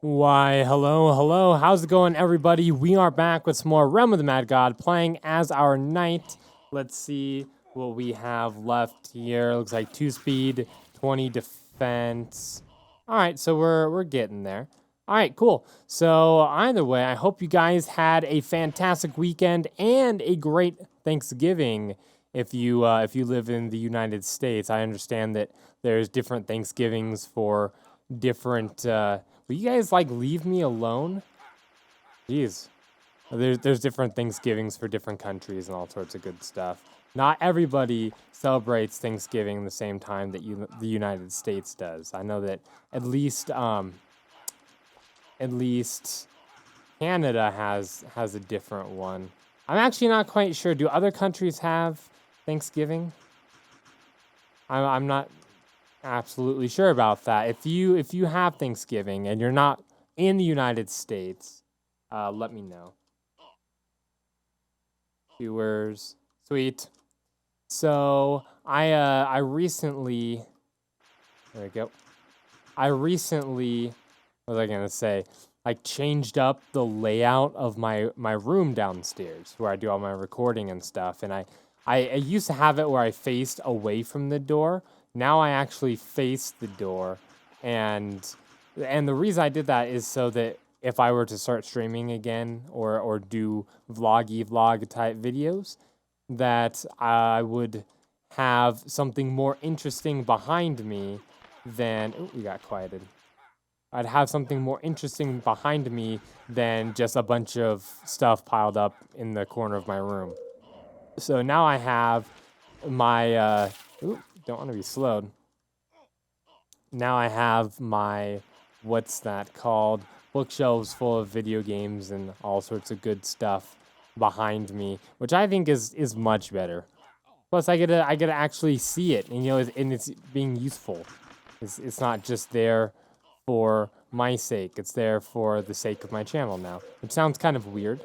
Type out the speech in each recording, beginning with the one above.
Why, hello, hello. How's it going, everybody? We are back with some more Realm of the Mad God, playing as our knight. Let's see what we have left here. Looks like 2 speed, 20 defense. All right, so we're getting there. All right, cool. So either way, I hope you guys had a fantastic weekend and a great Thanksgiving. If you live in the United States, I understand that there's different Thanksgivings for different. Will you guys like leave me alone? Jeez. There's different Thanksgivings for different countries and all sorts of good stuff. Not everybody celebrates Thanksgiving the same time that the United States does. I know that at least at least Canada has a different one. I'm actually not quite sure. Do other countries have Thanksgiving? I'm not absolutely sure about that. If you have Thanksgiving and you're not in the United States, let me know. Viewers, sweet. So I recently, there we go. I recently, what was I gonna say? Like changed up the layout of my room downstairs where I do all my recording and stuff. And I used to have it where I faced away from the door. Now I actually face the door, and the reason I did that is so that if I were to start streaming again or do vlog type videos, that I would have something more interesting behind me than we got quieted. I'd have something more interesting behind me than just a bunch of stuff piled up in the corner of my room. So now I have my don't want to be slowed. Now I have my what's that called? Bookshelves full of video games and all sorts of good stuff behind me, which I think is much better. Plus, I get to actually see it, and it's being useful. It's not just there for my sake. It's there for the sake of my channel now, which sounds kind of weird.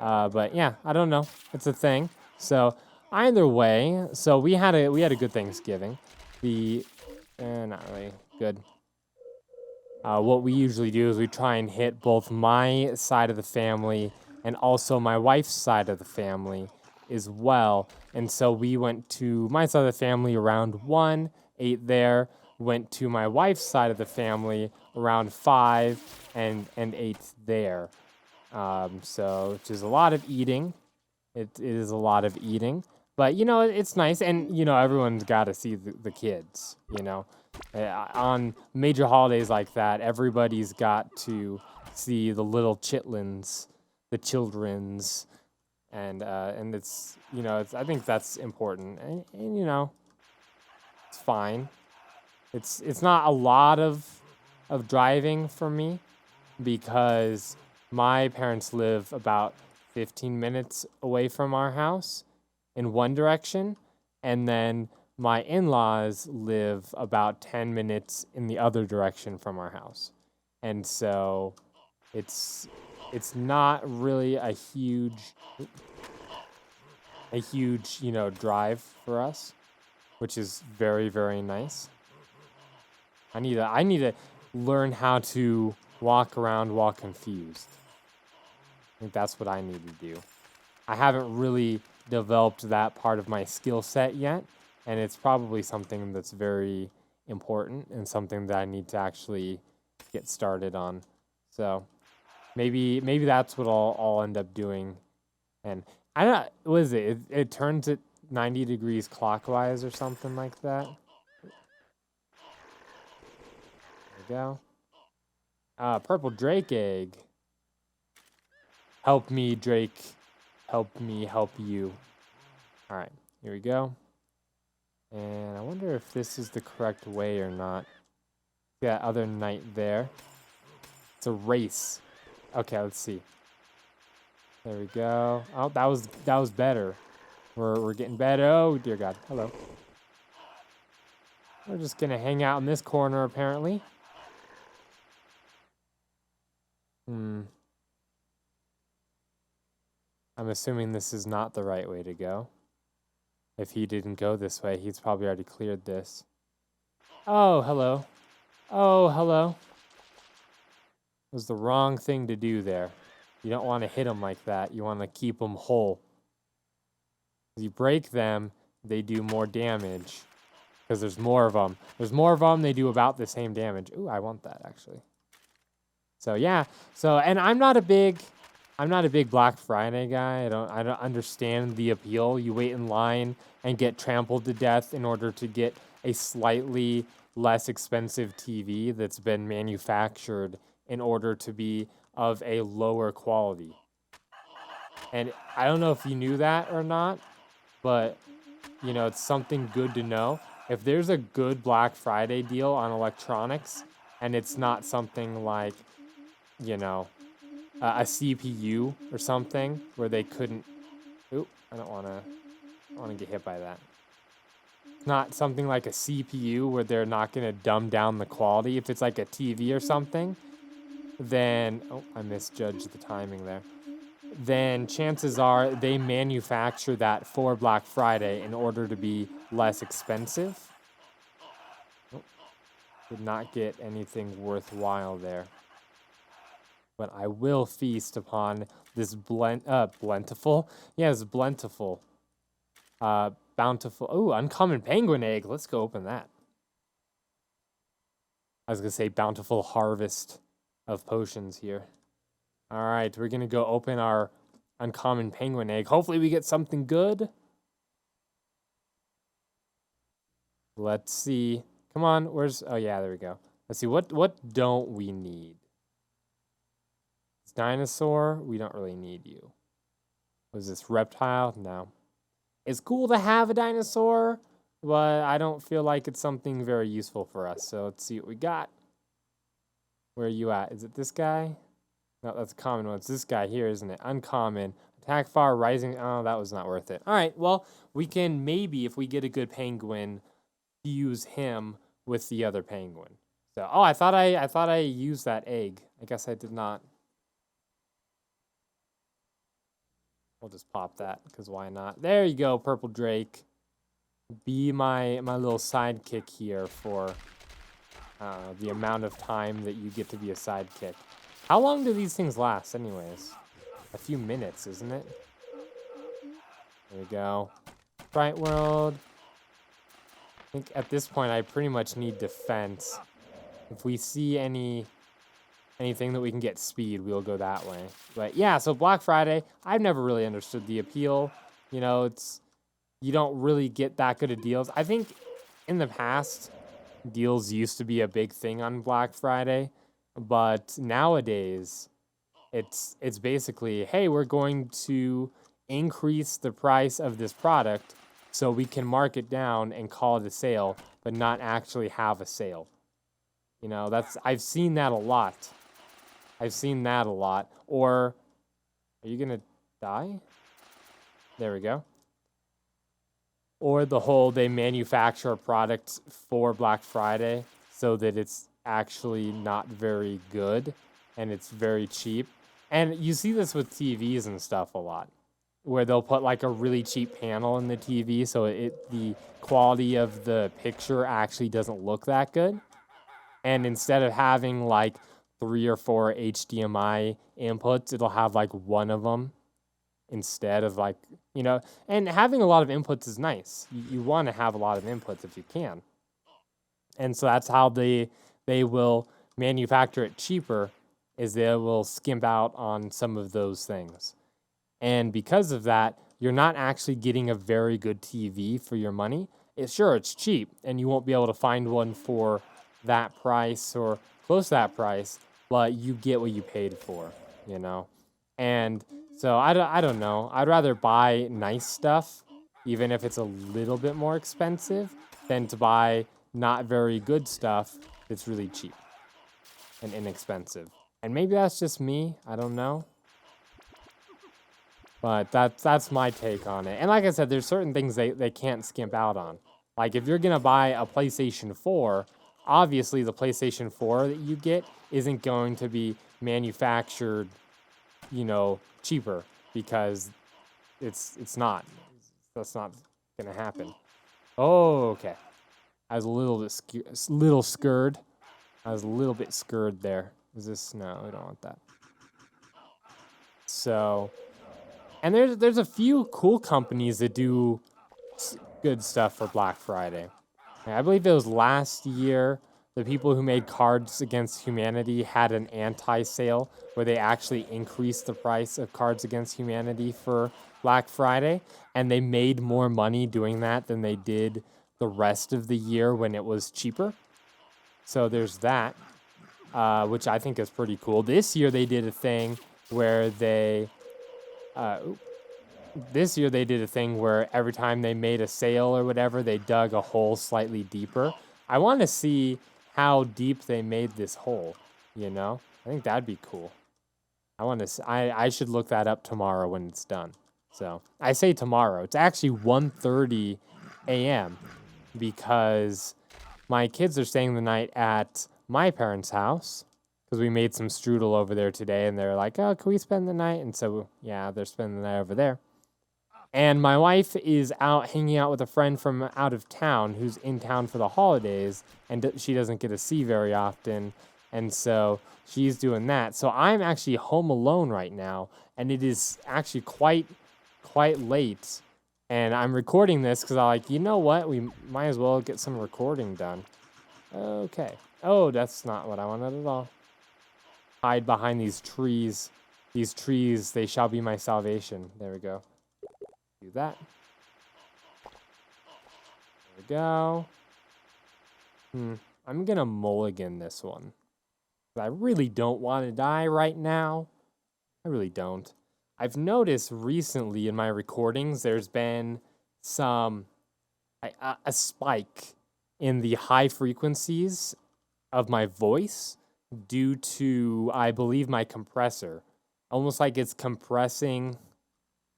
But yeah, I don't know. It's a thing. So either way, so we had a good Thanksgiving. Not really good. What we usually do is we try and hit both my side of the family and also my wife's side of the family as well. And so we went to my side of the family around 1, ate there, went to my wife's side of the family around 5 and ate there. So which is a lot of eating. It is a lot of eating. But it's nice, and everyone's got to see the kids. On major holidays like that, everybody's got to see the little chitlins, the childrens, and it's I think that's important, and it's fine. It's not a lot of driving for me because my parents live about 15 minutes away from our house in one direction, and then my in-laws live about 10 minutes in the other direction from our house. And so it's not really a huge drive for us, which is very, very nice. I need to learn how to walk around while confused. I think that's what I need to do. I haven't really developed that part of my skill set yet, and it's probably something that's very important and something that I need to actually get started on. So maybe that's what I'll end up doing. And I don't, what is it? It turns it 90 degrees clockwise or something like that. There we go. Purple Drake egg. Help me, Drake. Help me help you. All right, here we go. And I wonder if this is the correct way or not. That other knight there. It's a race. Okay, let's see. There we go. Oh, that was better. We're getting better. Oh dear God. Hello. We're just gonna hang out in this corner apparently. I'm assuming this is not the right way to go. If he didn't go this way, he's probably already cleared this. Oh, hello. Oh, hello. was the wrong thing to do there. You don't want to hit them like that. You want to keep them whole. If you break them, they do more damage because there's more of them. There's more of them. They do about the same damage. Ooh, I want that actually. So yeah. So and I'm not a big Black Friday guy. I don't understand the appeal. You wait in line and get trampled to death in order to get a slightly less expensive TV that's been manufactured in order to be of a lower quality. And I don't know if you knew that or not, but you know, it's something good to know. If there's a good Black Friday deal on electronics and it's not something like, you know, a CPU or something where they couldn't. Oop, I don't want to get hit by that. Not something like a CPU where they're not going to dumb down the quality. If it's like a TV or something, then I misjudged the timing there. Then chances are they manufacture that for Black Friday in order to be less expensive. Did not get anything worthwhile there. But I will feast upon this bountiful. Bountiful. Oh, uncommon penguin egg. Let's go open that. I was gonna say bountiful harvest of potions here. All right, we're gonna go open our uncommon penguin egg. Hopefully we get something good. Let's see. Come on, where's... Oh yeah, there we go. Let's see, what don't we need? It's dinosaur, we don't really need you. Was this reptile? No. It's cool to have a dinosaur, but I don't feel like it's something very useful for us. So let's see what we got. Where are you at? Is it this guy? No, that's a common one. It's this guy here, isn't it? Uncommon. Attack far, rising. Oh, that was not worth it. All right, well, we can maybe, if we get a good penguin, use him with the other penguin. So, oh, I thought I used that egg. I guess I did not. We'll just pop that, because why not? There you go, Purple Drake. Be my little sidekick here for the amount of time that you get to be a sidekick. How long do these things last, anyways? A few minutes, isn't it? There we go. Bright World. I think at this point, I pretty much need defense. If we see anything that we can get speed, we'll go that way. But yeah, so Black Friday, I've never really understood the appeal. You know, you don't really get that good of deals. I think in the past, deals used to be a big thing on Black Friday, but nowadays it's basically, hey, we're going to increase the price of this product so we can mark it down and call it a sale, but not actually have a sale. You know, I've seen that a lot. Or, are you gonna die? There we go. Or the whole, they manufacture a product for Black Friday so that it's actually not very good and it's very cheap. And you see this with TVs and stuff a lot, where they'll put like a really cheap panel in the TV so the quality of the picture actually doesn't look that good. And instead of having like 3 or 4 HDMI inputs, it'll have like one of them instead of like, you know, and having a lot of inputs is nice. You want to have a lot of inputs if you can. And so that's how they will manufacture it cheaper, is they will skimp out on some of those things. And because of that, you're not actually getting a very good TV for your money. It's cheap, and you won't be able to find one for that price or close to that price, but you get what you paid for, you know? And so I don't know. I'd rather buy nice stuff, even if it's a little bit more expensive, than to buy not very good stuff that's really cheap and inexpensive. And maybe that's just me. I don't know. But that's my take on it. And like I said, there's certain things they can't skimp out on. Like if you're going to buy a PlayStation 4, obviously the PlayStation 4 that you get isn't going to be manufactured, you know, cheaper, because it's not. That's not going to happen. Oh, okay. I was a little bit scared. I was a little bit scared there. Is this? No, we don't want that. So, and there's a few cool companies that do good stuff for Black Friday. I believe it was last year, the people who made Cards Against Humanity had an anti-sale where they actually increased the price of Cards Against Humanity for Black Friday, and they made more money doing that than they did the rest of the year when it was cheaper. So there's that, which I think is pretty cool. This year they did a thing where they... This year they did a thing where every time they made a sale or whatever, they dug a hole slightly deeper. I want to see how deep they made this hole, you know? I think that'd be cool. I should look that up tomorrow when it's done. So, I say tomorrow. It's actually 1:30 a.m. because my kids are staying the night at my parents' house because we made some strudel over there today, and they're like, "Oh, can we spend the night?" And so, yeah, they're spending the night over there. And my wife is out hanging out with a friend from out of town who's in town for the holidays, and she doesn't get to see very often. And so she's doing that. So I'm actually home alone right now, and it is actually quite late. And I'm recording this because I'm like, you know what? We might as well get some recording done. Okay. Oh, that's not what I wanted at all. Hide behind these trees. These trees, they shall be my salvation. There we go. Do that. There we go. I'm gonna mulligan this one. I really don't want to die right now. I really don't. I've noticed recently in my recordings there's been a spike in the high frequencies of my voice due to, I believe, my compressor. Almost like it's compressing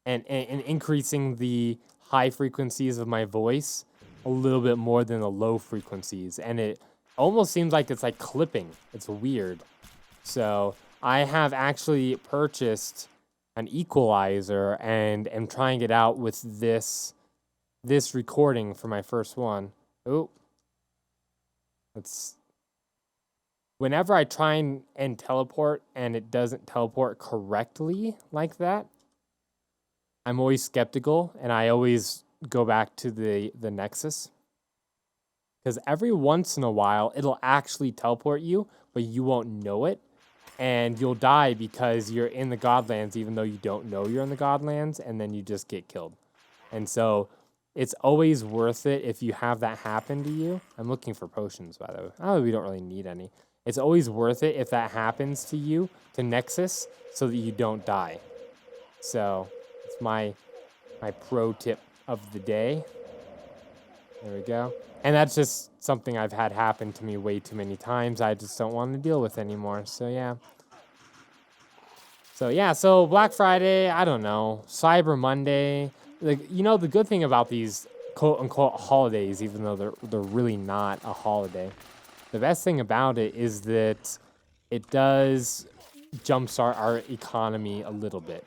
and increasing the high frequencies of my voice a little bit more than the low frequencies. And it almost seems like it's like clipping. It's weird. So I have actually purchased an equalizer and am trying it out with this recording for my first one. Oh, whenever I try and teleport and it doesn't teleport correctly like that, I'm always skeptical, and I always go back to the Nexus. Because every once in a while, it'll actually teleport you, but you won't know it. And you'll die because you're in the Godlands, even though you don't know you're in the Godlands, and then you just get killed. And so it's always worth it if you have that happen to you. I'm looking for potions, by the way. Oh, we don't really need any. It's always worth it if that happens to you, to Nexus, so that you don't die. So it's my pro tip of the day. There we go. And that's just something I've had happen to me way too many times. I just don't want to deal with anymore. So yeah. So Black Friday, I don't know. Cyber Monday. Like, you know, the good thing about these quote unquote holidays, even though they're really not a holiday, the best thing about it is that it does jumpstart our economy a little bit.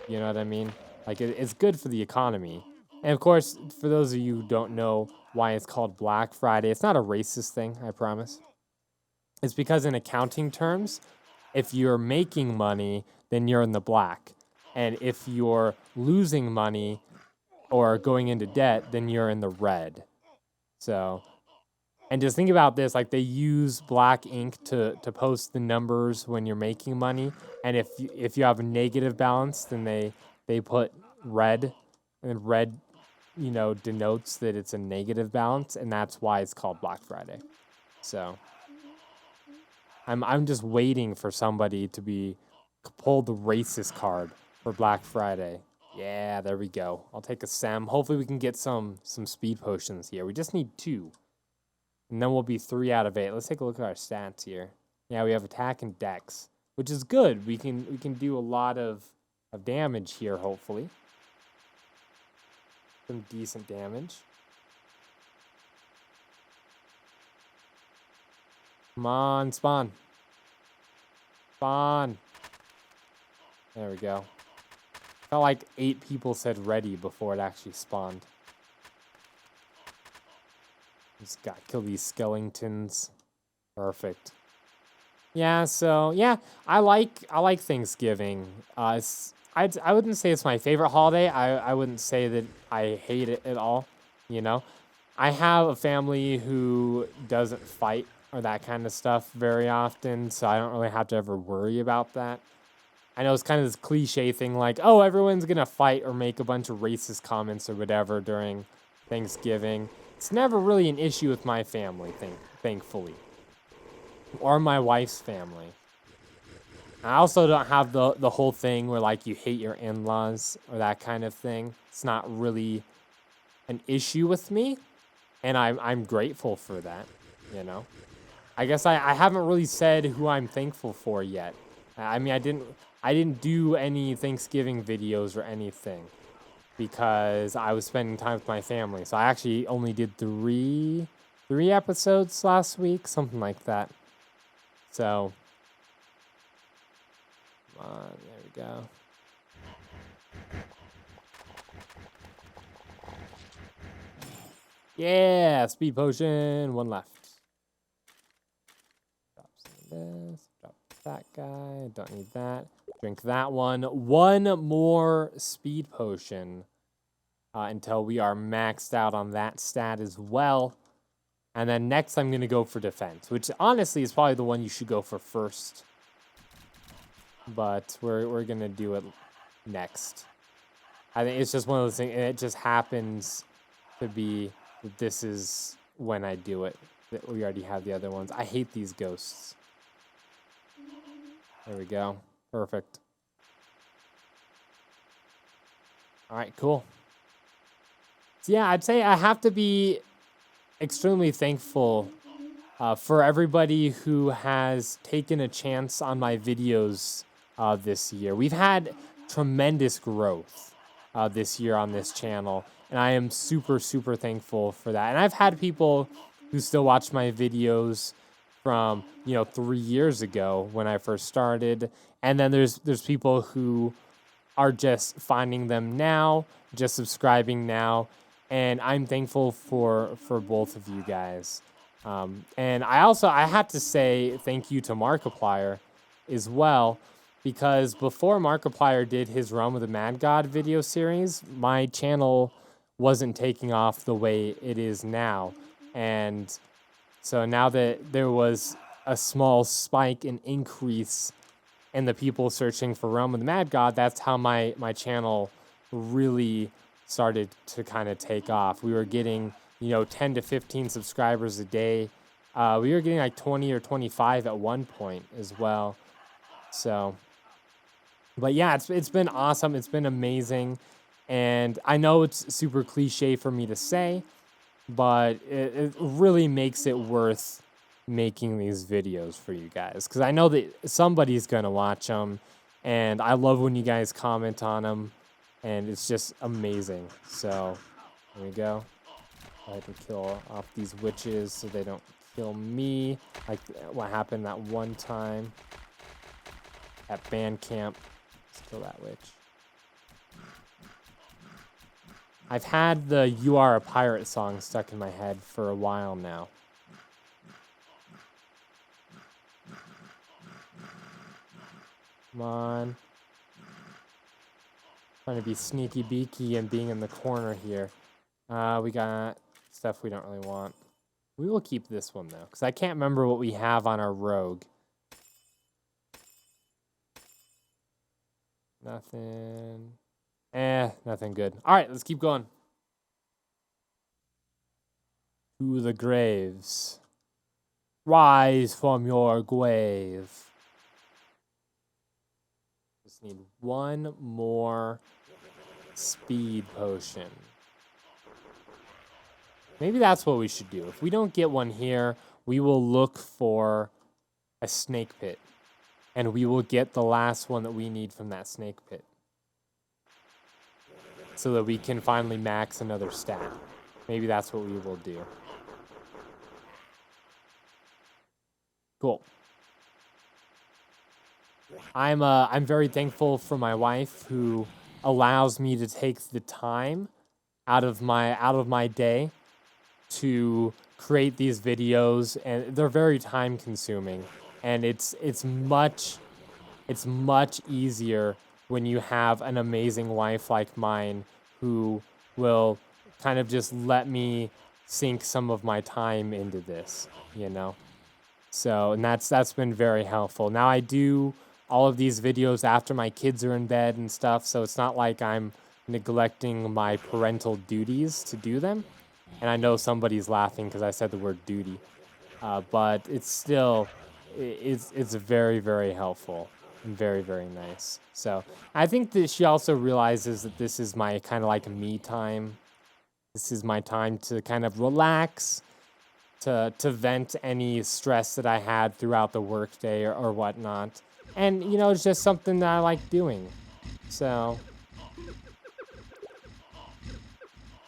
You know what I mean? Like, it's good for the economy. And of course, for those of you who don't know why it's called Black Friday, it's not a racist thing, I promise. It's because in accounting terms, if you're making money, then you're in the black. And if you're losing money or going into debt, then you're in the red. So, and just think about this, like they use black ink to post the numbers when you're making money. And if you have a negative balance, then they put red, and red, you know, denotes that it's a negative balance, and that's why it's called Black Friday. So I'm just waiting for somebody to pull the racist card for Black Friday. Yeah, there we go. I'll take a Sem. Hopefully we can get some speed potions here. We just need 2. And then we'll be 3 out of 8. Let's take a look at our stats here. Yeah, we have attack and dex, which is good. We can do a lot of damage here, hopefully. Some decent damage. Come on, spawn. Spawn. There we go. Felt like 8 people said ready before it actually spawned. Just gotta kill these skeletons. Perfect. Yeah, so yeah, I like Thanksgiving. I wouldn't say it's my favorite holiday. I wouldn't say that I hate it at all, you know. I have a family who doesn't fight or that kind of stuff very often, so I don't really have to ever worry about that. I know it's kind of this cliche thing like, oh, everyone's gonna fight or make a bunch of racist comments or whatever during Thanksgiving. It's never really an issue with my family, thankfully, or my wife's family. I also don't have the whole thing where like you hate your in-laws or that kind of thing. It's not really an issue with me, and I'm grateful for that, you know. I guess I haven't really said who I'm thankful for yet. I mean, I didn't do any Thanksgiving videos or anything because I was spending time with my family. So I actually only did three episodes last week, something like that. So, come on, there we go. Yeah, speed potion, one left. Drop some of this, drop that guy, don't need that. Drink that one. One more speed potion until we are maxed out on that stat as well. And then next I'm going to go for defense, which honestly is probably the one you should go for first. But we're going to do it next. I think it's just one of those things, and it just happens to be that this is when I do it. That we already have the other ones. I hate these ghosts. There we go. Perfect. All right, cool. So yeah, I'd say I have to be extremely thankful for everybody who has taken a chance on my videos this year. We've had tremendous growth this year on this channel, and I am super, super thankful for that. And I've had people who still watch my videos from 3 years ago when I first started, and then there's people who are just finding them now, just subscribing now, and I'm thankful for both of you guys. And I have to say thank you to Markiplier as well, because before Markiplier did his Realm of the Mad God video series, my channel wasn't taking off the way it is now. And so now that there was a small spike and increase in the people searching for Realm of the Mad God, that's how my channel really started to kind of take off. We were getting 10 to 15 subscribers a day. We were getting like 20 or 25 at one point as well. So, but yeah, it's been awesome. It's been amazing. And I know it's super cliche for me to say, but it really makes it worth making these videos for you guys. Because I know that somebody's going to watch them. And I love when you guys comment on them. And it's just amazing. So, there we go. I have to kill off these witches so they don't kill me, like what happened that one time at band camp. Let's kill that witch. I've had the "You Are a Pirate" song stuck in my head for a while now. Come on. Trying to be sneaky beaky and being in the corner here. We got stuff we don't really want. We will keep this one, though, because I can't remember what we have on our rogue. Nothing. Nothing good. All right, let's keep going. To the graves. Rise from your grave. Just need one more speed potion. Maybe that's what we should do. If we don't get one here, we will look for a snake pit. And we will get the last one that we need from that snake pit. So that we can finally max another stat. Maybe that's what we will do. Cool. I'm very thankful for my wife who allows me to take the time out of my day to create these videos, and they're very time consuming. And it's much easier when you have an amazing wife like mine who will kind of just let me sink some of my time into this, you know? So, and that's been very helpful. Now I do all of these videos after my kids are in bed and stuff, so it's not like I'm neglecting my parental duties to do them. And I know somebody's laughing because I said the word duty, but it's still, it's very, very helpful and very, very nice. So I think that she also realizes that this is my kind of like me time. This is my time to kind of relax, to vent any stress that I had throughout the workday or whatnot. And, you know, it's just something that I like doing. So,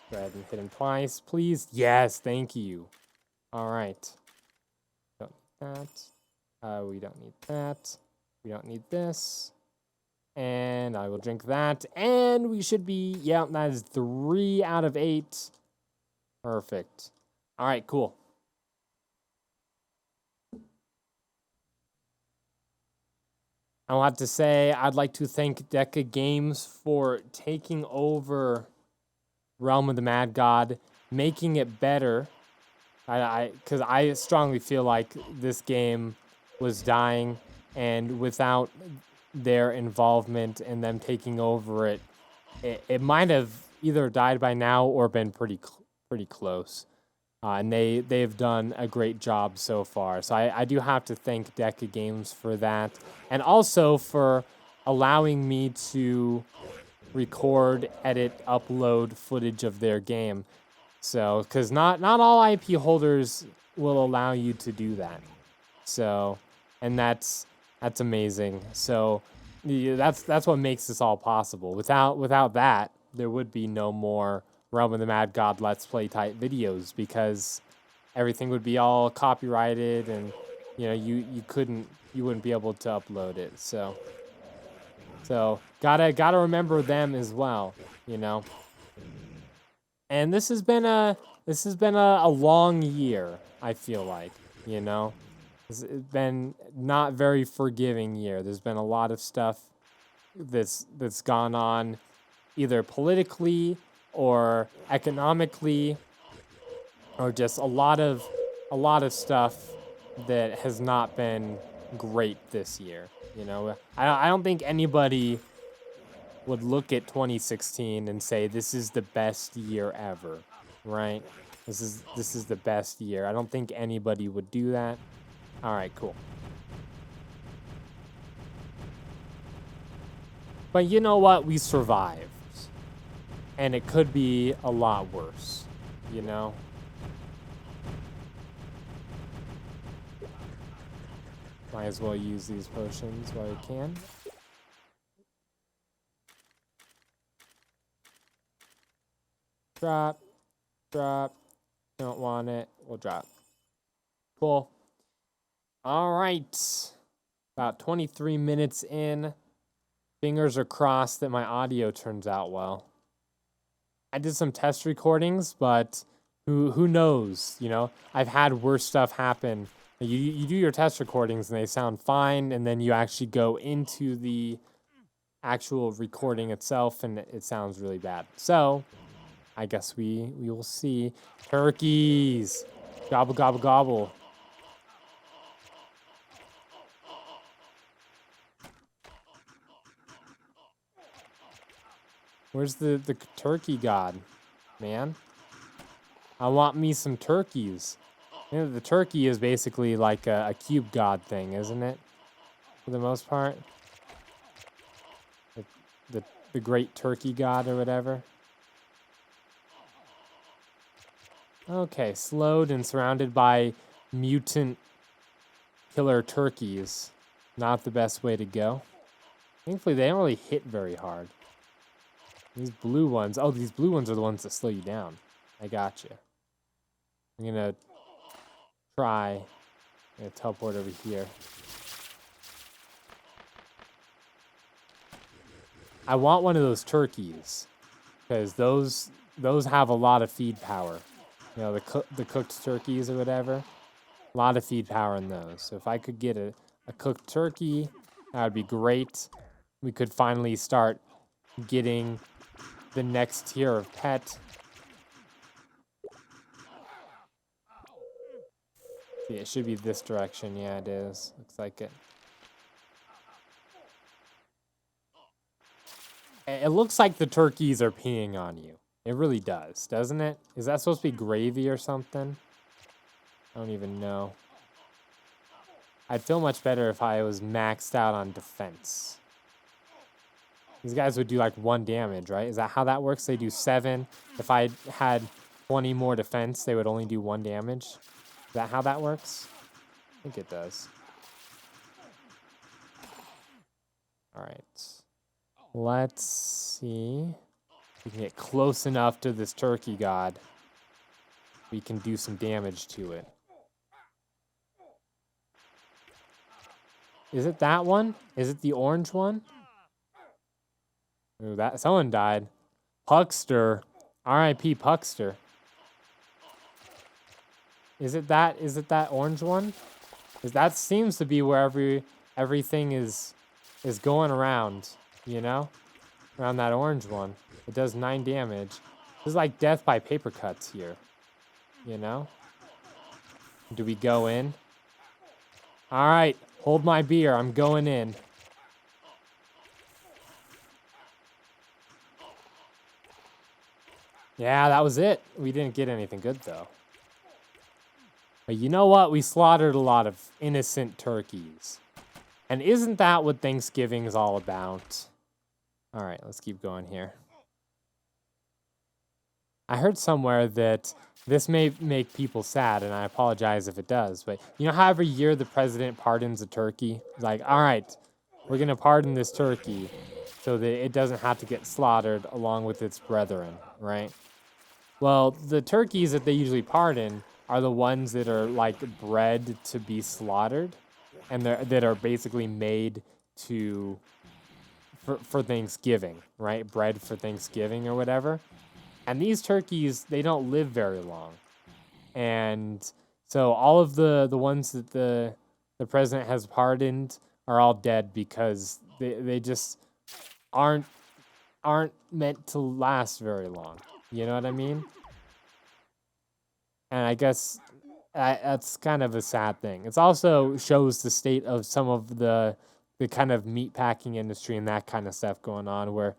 go ahead and hit him twice, please. Yes, thank you. All right. Don't need that. We don't need that. We don't need this. And I will drink that. And we should be, yeah, that is 3 out of 8. Perfect. All right, cool. I want to say I'd like to thank Deca Games for taking over Realm of the Mad God, making it better. Because I strongly feel like this game was dying, and without their involvement and them taking over it, it might have either died by now or been pretty close. And they've done a great job so far. So I do have to thank Deca Games for that. And also for allowing me to record, edit, upload footage of their game. So, because not all IP holders will allow you to do that. So, and that's amazing. So, yeah, that's what makes this all possible. Without that, there would be no more Realm of the Mad God Let's Play type videos, because everything would be all copyrighted, and you know you wouldn't be able to upload it. So gotta remember them as well, you know. And this has been a long year, I feel like, you know. It's been not very forgiving year. There's been a lot of stuff that's gone on, either politically or economically, or just a lot of stuff that has not been great this year. You know, I don't think anybody would look at 2016 and say this is the best year ever, right? This is the best year. I don't think anybody would do that. All right, cool. But you know what? We survived. And it could be a lot worse, you know? Might as well use these potions while we can. Drop. Drop. Don't want it. We'll drop. Cool. All right. About 23 minutes in. Fingers are crossed that my audio turns out well. I did some test recordings, but who knows, you know? I've had worse stuff happen. You do your test recordings and they sound fine, and then you actually go into the actual recording itself and it sounds really bad. So, I guess we will see. Turkeys! Gobble, gobble, gobble. Where's the turkey god, man? I want me some turkeys. You know, the turkey is basically like a cube god thing, isn't it? For the most part. The great turkey god or whatever. Okay, slowed and surrounded by mutant killer turkeys. Not the best way to go. Thankfully, they don't really hit very hard. These blue ones. Oh, these blue ones are the ones that slow you down. I got you. I'm gonna try. I'm gonna teleport over here. I want one of those turkeys, because those have a lot of feed power. You know, the cooked turkeys or whatever. A lot of feed power in those. So if I could get a cooked turkey, that would be great. We could finally start getting the next tier of pet. Yeah, it should be this direction. Yeah, it is. Looks like it. It looks like the turkeys are peeing on you. It really does, doesn't it? Is that supposed to be gravy or something? I don't even know. I'd feel much better if I was maxed out on defense. These guys would do like 1 damage, right? Is that how that works? They do 7. If I had 20 more defense, they would only do 1 damage. Is that how that works? I think it does. All right. Let's see. We can get close enough to this turkey god. We can do some damage to it. Is it that one? Is it the orange one? Ooh, that someone died. Puckster. R.I.P. Puckster. Is it that orange one? Because that seems to be where everything is going around, you know? Around that orange one. It does 9 damage. This is like death by paper cuts here. You know? Do we go in? Alright, hold my beer. I'm going in. Yeah, that was it. We didn't get anything good, though. But you know what? We slaughtered a lot of innocent turkeys. And isn't that what Thanksgiving is all about? All right, let's keep going here. I heard somewhere that this may make people sad, and I apologize if it does, but you know how every year the president pardons a turkey? Like, all right, we're going to pardon this turkey so that it doesn't have to get slaughtered along with its brethren, right? Well, the turkeys that they usually pardon are the ones that are like bred to be slaughtered, and that are basically made for Thanksgiving, right? Bred for Thanksgiving or whatever. And these turkeys, they don't live very long. And so all of the ones that the president has pardoned are all dead because they just aren't meant to last very long. You know what I mean? And I guess that's kind of a sad thing. It also shows the state of some of the kind of meat packing industry and that kind of stuff going on, where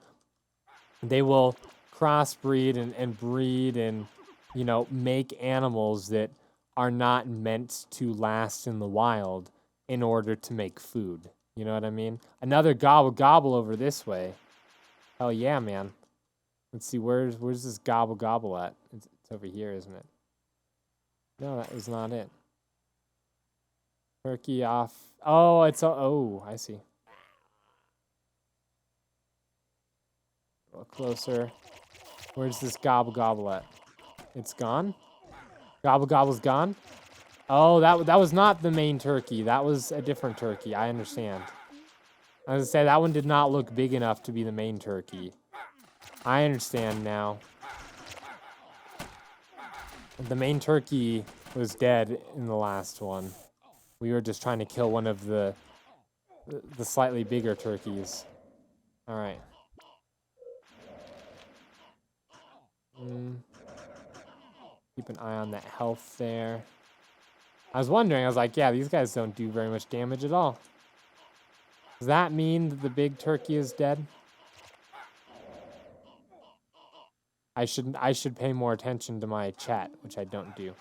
they will crossbreed and breed and, you know, make animals that are not meant to last in the wild in order to make food. You know what I mean? Another gobble gobble over this way. Hell yeah, man. Let's see, where's this gobble gobble at? It's over here, isn't it? No, that is not it. Turkey off. Oh, I see. A little closer. Where's this gobble gobble at? It's gone? Gobble gobble's gone? Oh, that was not the main turkey. That was a different turkey. I understand. I was gonna say, that one did not look big enough to be the main turkey. I understand now. The main turkey was dead in the last one. We were just trying to kill one of the slightly bigger turkeys. All right. Keep an eye on that health there. I was wondering, I was like, yeah, these guys don't do very much damage at all. Does that mean that the big turkey is dead? I should pay more attention to my chat, which I don't do.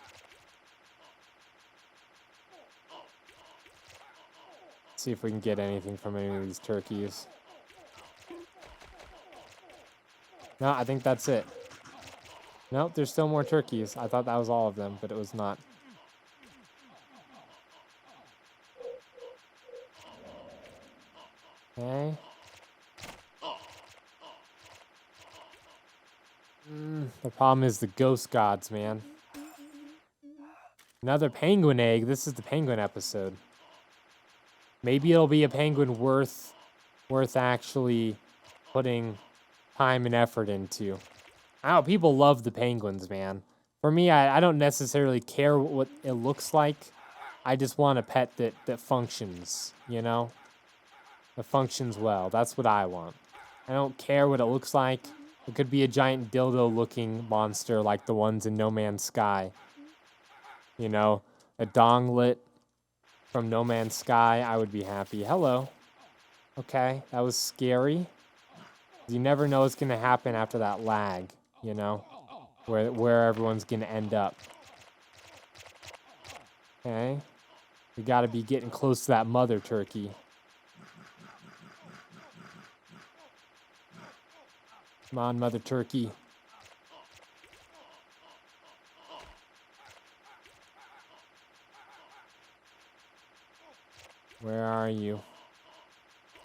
See if we can get anything from any of these turkeys. No, I think that's it. Nope, there's still more turkeys. I thought that was all of them, but it was not. Okay. The problem is the ghost gods, man. Another penguin egg. This is the penguin episode. Maybe it'll be a penguin worth actually putting time and effort into. I don't know, people love the penguins, man. For me, I don't necessarily care what it looks like. I just want a pet that functions, you know? That functions well. That's what I want. I don't care what it looks like. It could be a giant dildo-looking monster like the ones in No Man's Sky. You know, a donglet from No Man's Sky, I would be happy. Hello. Okay, that was scary. You never know what's going to happen after that lag, you know? Where everyone's going to end up. Okay. We got to be getting close to that mother turkey. Come on, mother turkey. Where are you?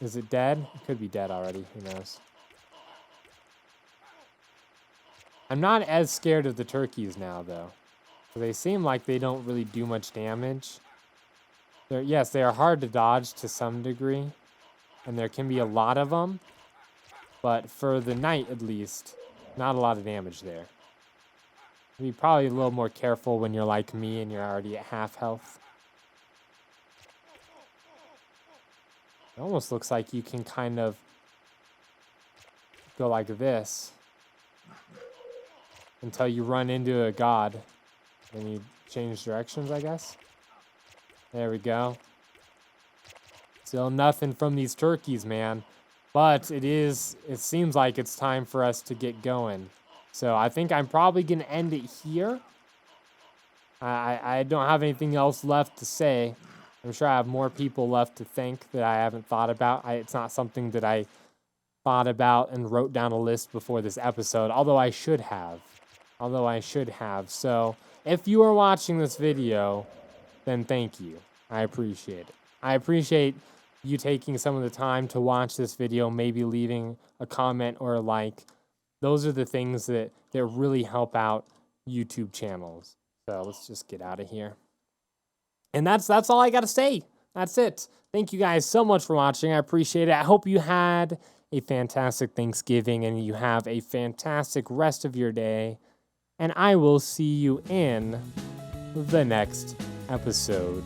Is it dead? It could be dead already. Who knows? I'm not as scared of the turkeys now, though. They seem like they don't really do much damage. Yes, they are hard to dodge to some degree. And there can be a lot of them. But for the night, at least, not a lot of damage there. Be probably a little more careful when you're like me and you're already at half health. It almost looks like you can kind of go like this until you run into a god. Then you change directions, I guess. There we go. Still nothing from these turkeys, man. But it seems like it's time for us to get going. So I think I'm probably going to end it here. I don't have anything else left to say. I'm sure I have more people left to thank that I haven't thought about. It's not something that I thought about and wrote down a list before this episode, although I should have. So if you are watching this video, then thank you. I appreciate it. I appreciate you taking some of the time to watch this video, maybe leaving a comment or a like. Those are the things that really help out YouTube channels. So let's just get out of here. And that's all I got to say. That's it. Thank you guys so much for watching. I appreciate it. I hope you had a fantastic Thanksgiving and you have a fantastic rest of your day. And I will see you in the next episode.